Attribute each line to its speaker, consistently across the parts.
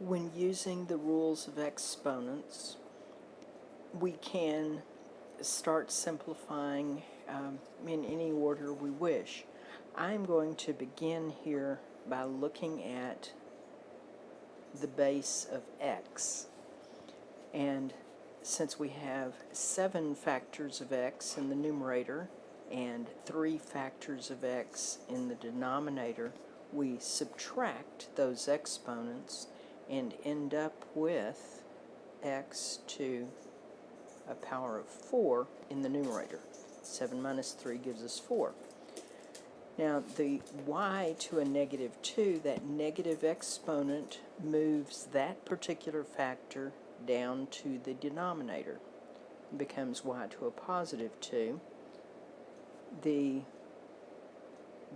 Speaker 1: When using the rules of exponents, we can start simplifying in any order we wish. I'm going to begin here by looking at the base of x. And since we have 7 factors of x in the numerator and 3 factors of x in the denominator, we subtract those exponents and end up with x to a power of 4 in the numerator. 7 minus 3 gives us 4. Now the y to a negative 2, that negative exponent moves that particular factor down to the denominator. It becomes y to a positive 2. The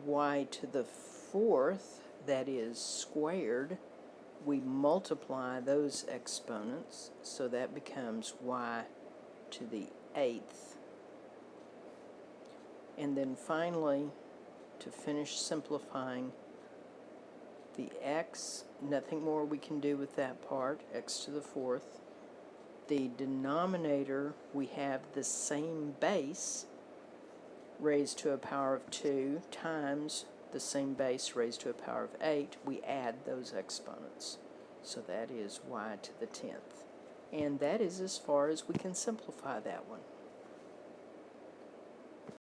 Speaker 1: y to the 4th, that is squared, we multiply those exponents, so that becomes y to the 8th. And then finally, to finish simplifying the x, nothing more we can do with that part, x to the 4th. The denominator, we have the same base raised to a power of 2 times the same base raised to a power of 8. We add those exponents. So that is y to the 10th. And that is as far as we can simplify that one.